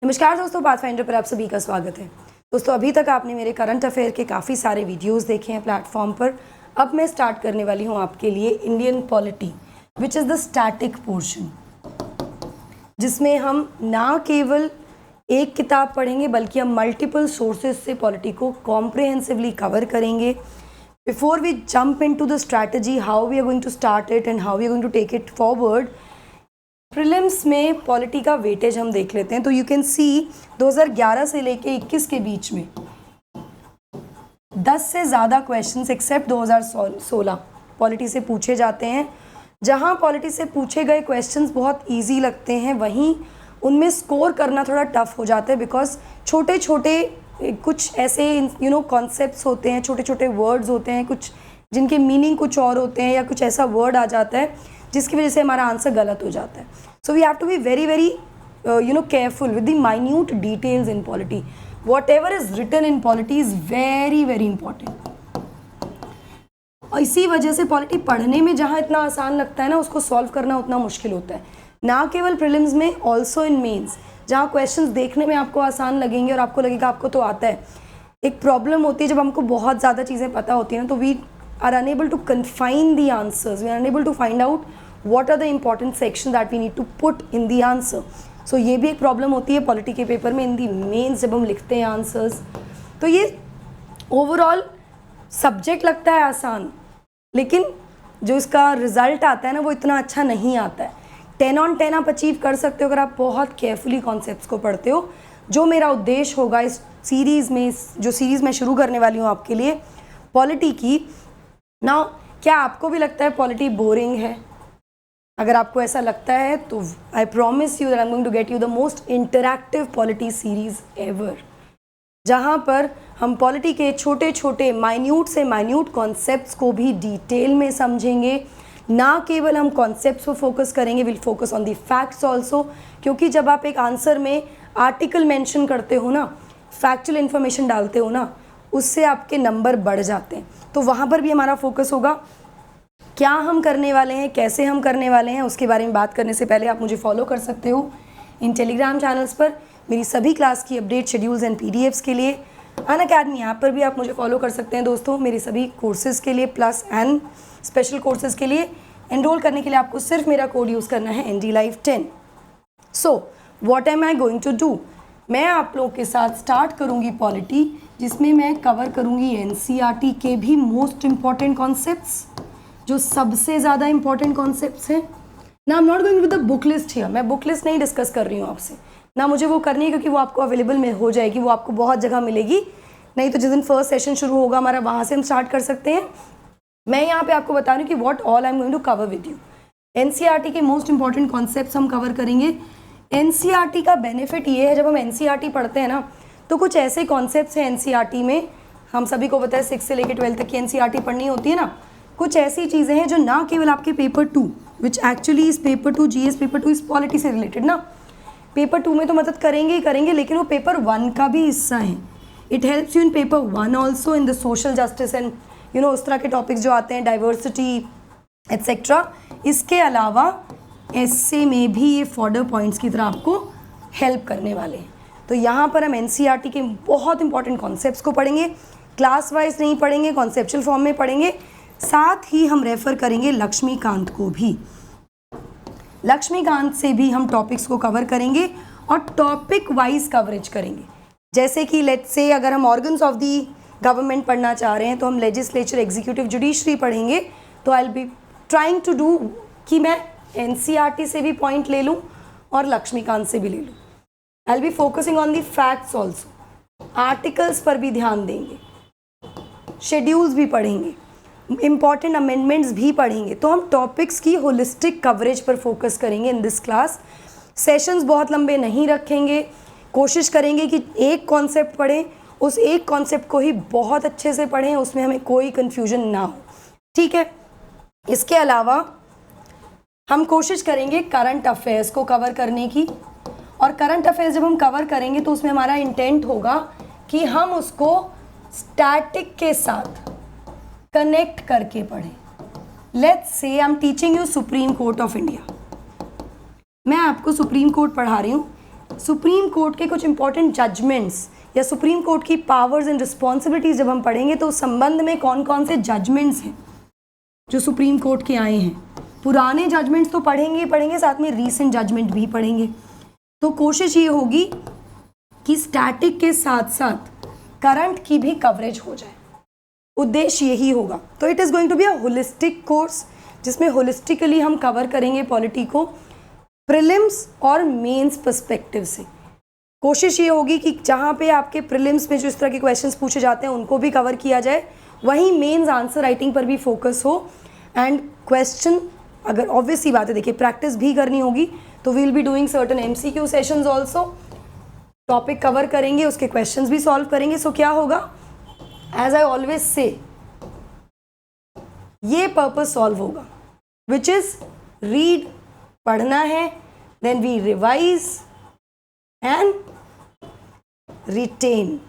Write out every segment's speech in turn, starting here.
नमस्कार दोस्तों, पाथफाइंडर पर आप सभी का स्वागत है। दोस्तों, अभी तक आपने मेरे करंट अफेयर के काफ़ी सारे वीडियोस देखे हैं प्लेटफॉर्म पर। अब मैं स्टार्ट करने वाली हूँ आपके लिए Indian polity, which is the static portion, जिसमें हम ना केवल एक किताब पढ़ेंगे बल्कि हम मल्टीपल सोर्सेज से पॉलिटी को कॉम्प्रिहेंसिवली कवर करेंगे। Before we jump into the strategy, how we are going to start it and how we are going to take it forward, prelims में पॉलिटी का वेटेज हम देख लेते हैं। तो यू कैन सी 2011 से लेके 21 के बीच में 10 से ज़्यादा क्वेश्चंस एक्सेप्ट 2016 पॉलिटी से पूछे जाते हैं। जहां पॉलिटी से पूछे गए क्वेश्चंस बहुत इजी लगते हैं, वहीं उनमें स्कोर करना थोड़ा टफ हो जाता है, बिकॉज छोटे छोटे कुछ ऐसे कॉन्सेप्ट्स होते हैं, छोटे छोटे वर्ड्स होते हैं, कुछ जिनके मीनिंग कुछ और होते हैं, या कुछ ऐसा वर्ड आ जाता है जिसकी वजह से हमारा आंसर गलत हो जाता है। So we have to be very very careful with the minute details in polity. Whatever is written in polity is very very important. और इसी वजह से पॉलिटी पढ़ने में जहाँ इतना आसान लगता है ना, उसको सॉल्व करना उतना मुश्किल होता है। ना केवल प्रीलिम्स में, ऑल्सो इन मेंस, जहाँ क्वेश्चंस देखने में आपको आसान लगेंगे और आपको लगेगा आपको तो आता है। एक प्रॉब्लम होती है जब हमको बहुत ज़्यादा चीज़ें पता होती हैं ना, तो we are unable to confine the answers, we are unable to find out what are the important sections that we need to put in the answer. So ये भी एक प्रॉब्लम होती है पॉलिटी के पेपर में, इन दी मेंस जब हम लिखते हैं आंसर्स। तो ये ओवरऑल सब्जेक्ट लगता है आसान, लेकिन जो इसका रिजल्ट आता है ना, वो इतना अच्छा नहीं आता है। 10 on 10 आप अचीव कर सकते हो अगर आप बहुत केयरफुली कॉन्सेप्ट्स को पढ़ते हो। जो मेरा उद्देश्य होगा इस सीरीज़ में, जो सीरीज़ मैं शुरू करने वाली हूँ आपके लिए पॉलिटी की ना, क्या आपको भी लगता है पॉलिटी बोरिंग है? अगर आपको ऐसा लगता है तो I promise you that I am going to get you the most interactive polity series ever, जहाँ पर हम पॉलिटी के छोटे छोटे माइन्यूट से माइन्यूट कॉन्सेप्ट्स को भी डिटेल में समझेंगे। ना केवल हम कॉन्सेप्ट्स पर फोकस करेंगे, will focus on the facts also, क्योंकि जब आप एक आंसर में आर्टिकल मेंशन करते हो ना, फैक्चुअल इन्फॉर्मेशन डालते हो ना, उससे आपके नंबर बढ़ जाते हैं। तो वहाँ पर भी हमारा फोकस होगा। क्या हम करने वाले हैं, कैसे हम करने वाले हैं, उसके बारे में बात करने से पहले आप मुझे फॉलो कर सकते हो इन टेलीग्राम चैनल्स पर। मेरी सभी क्लास की अपडेट, शेड्यूल्स एंड पीडीएफ्स के लिए अनअकैडमी ऐप पर भी आप मुझे फॉलो कर सकते हैं। दोस्तों, मेरे सभी कोर्सेज़ के लिए, प्लस एंड स्पेशल कोर्सेज़ के लिए एनरोल करने के लिए आपको सिर्फ मेरा कोड यूज़ करना है NDLive10। So what am I going to do, मैं आप लोगों के साथ स्टार्ट करूँगी पॉलिटी, जिसमें मैं कवर करूँगी NCERT के भी मोस्ट इम्पॉर्टेंट कॉन्सेप्ट्स, जो सबसे ज़्यादा इंपॉर्टेंट कॉन्सेप्ट्स हैं ना। I am not going with the book list here, मैं बुक लिस्ट नहीं डिस्कस कर रही हूँ आपसे ना, मुझे वो करनी है क्योंकि वो आपको अवेलेबल में हो जाएगी, वो आपको बहुत जगह मिलेगी। नहीं तो जिस दिन फर्स्ट सेशन शुरू होगा हमारा, वहाँ से हम स्टार्ट कर सकते हैं। मैं यहाँ पे आपको बता रही हूँ कि what all I am going to cover with you. NCERT के मोस्ट इंपॉर्टेंट कॉन्सेप्ट्स हम कवर करेंगे। NCERT का बेनिफिट ये है, जब हम NCERT पढ़ते हैं ना, तो कुछ ऐसे कॉन्सेप्ट्स हैं NCERT में, हम सभी को पता है 6 से लेकर 12 तक की NCERT पढ़नी होती है ना। कुछ ऐसी चीज़ें हैं जो ना केवल आपके पेपर 2, विच एक्चुअली इस पेपर 2, GS पेपर 2 इस पॉलिटी से रिलेटेड ना, पेपर 2 में तो मदद करेंगे ही करेंगे, लेकिन वो पेपर 1 का भी हिस्सा है। It helps you in paper 1 also in the social justice and उस तरह के टॉपिक्स जो आते हैं, डाइवर्सिटी एट्सेट्रा। इसके अलावा एस्से में भी ये फॉर्डर पॉइंट्स की तरह आपको हेल्प करने वाले हैं। तो यहाँ पर हम NCERT के बहुत इंपॉर्टेंट कॉन्सेप्ट्स को पढ़ेंगे, क्लास वाइज नहीं पढ़ेंगे, कॉन्सेप्चुअल फॉर्म में पढ़ेंगे। साथ ही हम रेफ़र करेंगे लक्ष्मीकांत को भी, लक्ष्मीकांत से भी हम टॉपिक्स को कवर करेंगे और टॉपिक वाइज कवरेज करेंगे। जैसे कि लेट्स से अगर हम ऑर्गन्स ऑफ द गवर्नमेंट पढ़ना चाह रहे हैं, तो हम लेजिस्लेचर, एग्जीक्यूटिव, जुडिशरी पढ़ेंगे। तो I will be trying to do कि मैं NCERT से भी पॉइंट ले लूँ और लक्ष्मीकांत से भी ले लूँ। आई will be focusing on the facts also, articles पर भी ध्यान देंगे, शेड्यूल्स भी पढ़ेंगे, इम्पॉर्टेंट अमेंडमेंट्स भी पढ़ेंगे। तो हम टॉपिक्स की होलिस्टिक कवरेज पर फोकस करेंगे इन दिस क्लास। सेशंस बहुत लंबे नहीं रखेंगे, कोशिश करेंगे कि एक कॉन्सेप्ट पढ़ें, उस एक कॉन्सेप्ट को ही बहुत अच्छे से पढ़ें, उसमें हमें कोई कन्फ्यूजन ना हो, ठीक है। इसके अलावा हम कोशिश करेंगे करंट अफेयर्स को कवर करने की, और करंट अफेयर्स जब हम कवर करेंगे तो उसमें हमारा इंटेंट होगा कि हम उसको स्टैटिक के साथ कनेक्ट करके पढ़ें। Let's say I am teaching you supreme court of India, मैं आपको सुप्रीम कोर्ट पढ़ा रही हूँ, सुप्रीम कोर्ट के कुछ इंपॉर्टेंट जजमेंट्स या सुप्रीम कोर्ट की पावर्स एंड रिस्पॉन्सिबिलिटीज़ जब हम पढ़ेंगे तो उस संबंध में कौन कौन से जजमेंट्स हैं जो सुप्रीम कोर्ट के आए हैं। पुराने जजमेंट्स तो पढ़ेंगे ही पढ़ेंगे, साथ में रीसेंट जजमेंट भी पढ़ेंगे। तो कोशिश ये होगी कि स्टैटिक के साथ साथ करंट की भी कवरेज हो जाए, उद्देश्य यही होगा। तो it is going to be a holistic course जिसमें होलिस्टिकली हम कवर करेंगे पॉलिटी को प्रीलिम्स और मेंस पर्सपेक्टिव से। कोशिश ये होगी कि जहाँ पे आपके प्रीलिम्स में जो इस तरह के क्वेश्चंस पूछे जाते हैं उनको भी कवर किया जाए, वहीं मेंस आंसर राइटिंग पर भी फोकस हो। एंड क्वेश्चन अगर ऑब्वियसली बात है, देखिए प्रैक्टिस भी करनी होगी, तो we will be doing certain MCQ sessions also. Topic cover करेंगे, उसके क्वेश्चंस भी सॉल्व करेंगे। सो क्या होगा, एज आई ऑलवेज से, ये पर्पस सॉल्व होगा, विच इज रीड, पढ़ना है, then we revise and written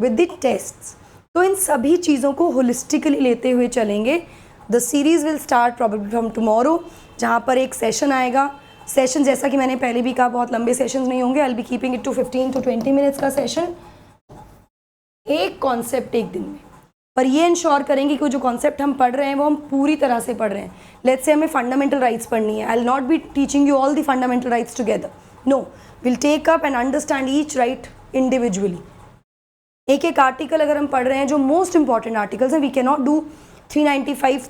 with the tests. तो इन सभी चीज़ों को होलिस्टिकली लेते हुए चलेंगे। The series will start probably from tomorrow, जहाँ पर एक सेशन आएगा। सेशन जैसा कि मैंने पहले भी कहा, बहुत लंबे सेशंस नहीं होंगे। I will be keeping it to 15 to 20 minutes का सेशन, एक कॉन्सेप्ट एक दिन में। पर ये इंश्योर करेंगे कि जो कॉन्सेप्ट हम पढ़ रहे हैं वो हम पूरी तरह से पढ़ रहे हैं। लेट्स से हमें फंडामेंटल राइट्स पढ़नी है, I will not be teaching you all the fundamental rights together, no, will take up and understand each right individually. एक एक आर्टिकल अगर हम पढ़ रहे हैं, जो मोस्ट इंपॉर्टेंट आर्टिकल्स हैं, we can not do 395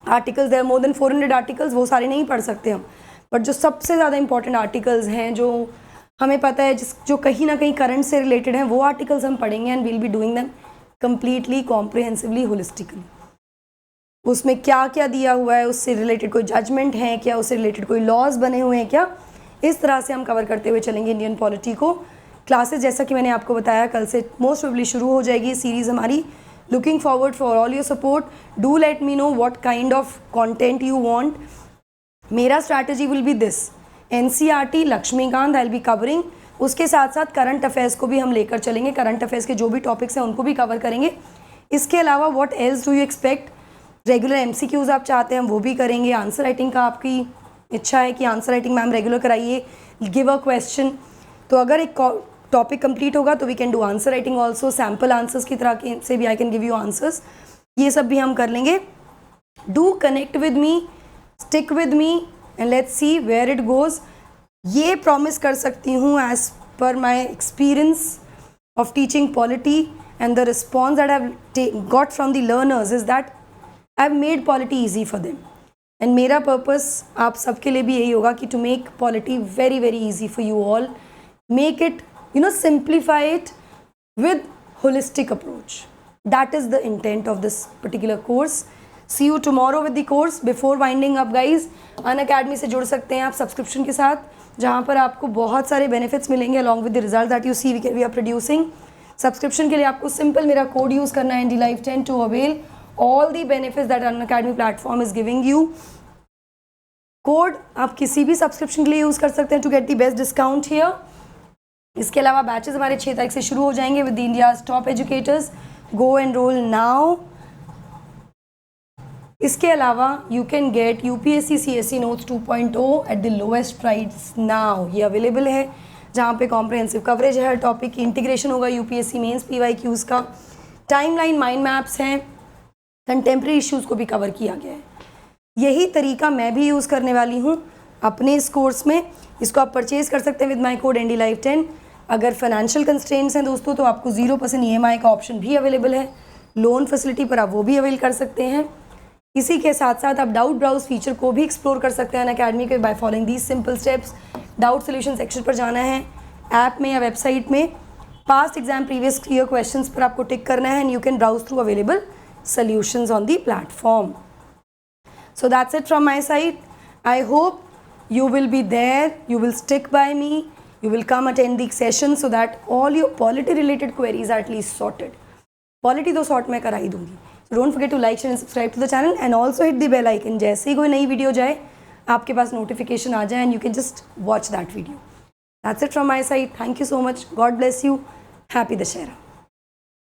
articles, there more than 400 articles, वो सारे नहीं पढ़ सकते हम। बट जो सबसे ज़्यादा इंपॉर्टेंट आर्टिकल्स हैं, जो हमें पता है, जो कहीं ना कहीं करंट से रिलेटेड हैं, वो आर्टिकल्स हम पढ़ेंगे and will be doing them completely, comprehensively, holistically. उसमें क्या क्या दिया हुआ है, उससे रिलेटेड कोई जजमेंट है क्या, उससे रिलेटेड कोई लॉज बने हुए हैं क्या, इस तरह से हम कवर करते हुए चलेंगे इंडियन पॉलिटी को। क्लासेस जैसा कि मैंने आपको बताया कल से मोस्ट प्रोबेबली शुरू हो जाएगी सीरीज़ हमारी। Looking forward for all your support, do let me know what kind of content you want. मेरा strategy will be this, NCERT, Laxmikanth I will be covering, उसके साथ साथ करंट अफेयर्स को भी हम लेकर चलेंगे। करंट अफेयर्स के जो भी टॉपिक्स हैं उनको भी कवर करेंगे। इसके अलावा what else do you expect, regular MCQs आप चाहते हैं वो भी करेंगे। आंसर राइटिंग का आपकी इच्छा है कि आंसर राइटिंग मैम रेगुलर कराइए, गिव अ क्वेश्चन, तो अगर एक टॉपिक कंप्लीट होगा तो we can do answer writing also, sample answers की तरह के से भी I can give you answers, ये सब भी हम कर लेंगे। Do connect with me, stick with me and let's see where it goes. ये प्रॉमिस कर सकती हूँ as per my experience of teaching polity and the response that I have got from the learners is that I have made polity easy for them. And मेरा purpose आप सबके लिए भी यही होगा कि to make polity very very easy for you all, make it, you know, simplify it with holistic approach. That is the intent of this particular course. See you tomorrow with the course. Before winding up guys, Unacademy से जुड़ सकते हैं आप subscription के साथ, जहाँ पर आपको बहुत सारे बेनिफिट्स मिलेंगे along with the result that you see we are producing. Subscription के लिए आपको सिंपल मेरा कोड यूज़ करना है NDLive10 to avail all the benefits that Unacademy platform is giving you. Code आप किसी भी सब्सक्रिप्शन के लिए यूज़ कर सकते हैं to get the best discount here. इसके अलावा बैचेस हमारे 6 तारीख से शुरू हो जाएंगे with India's top educators, go enrol now. इसके अलावा you can get UPSC CSE notes 2.0 at the lowest price now, ये अवेलेबल है, जहाँ पे कॉम्प्रिहेंसिव कवरेज है हर टॉपिक की, इंटीग्रेशन होगा UPSC मेंस PYQs का, टाइमलाइन माइंड मैप्स हैं, कंटेम्प्रेरी इश्यूज़ को भी कवर किया गया है। यही तरीका मैं भी यूज़ करने वाली हूँ अपने इस कोर्स में। इसको आप परचेज़ कर सकते हैं विद माई कोड NDLive10। अगर फाइनेंशियल कंस्ट्रेंट्स हैं दोस्तों तो आपको 0% EMI का ऑप्शन भी अवेलेबल है, लोन फैसिलिटी पर आप वो भी अवेल कर सकते हैं। इसी के साथ साथ आप डाउट ब्राउज फीचर को भी एक्सप्लोर कर सकते हैं अनअकैडमी के by following these simple steps. Doubt solution section पर जाना है ऐप में या वेबसाइट में, past exam previous year questions पर आपको टिक करना है and you can browse through available solutions on the platform. So that's it from my side. I hope you will be there, you will stick by me, you will come attend the session so that all your polity related queries are at least sorted. Polity तो sort मैं करा ही दूंगी. So don't forget to like, share and subscribe to the channel and also hit the bell icon. जैसे ही कोई नई video जाए आपके पास notification आ जाए and you can just watch that video. That's it from my side. Thank you so much. God bless you. Happy Dashera.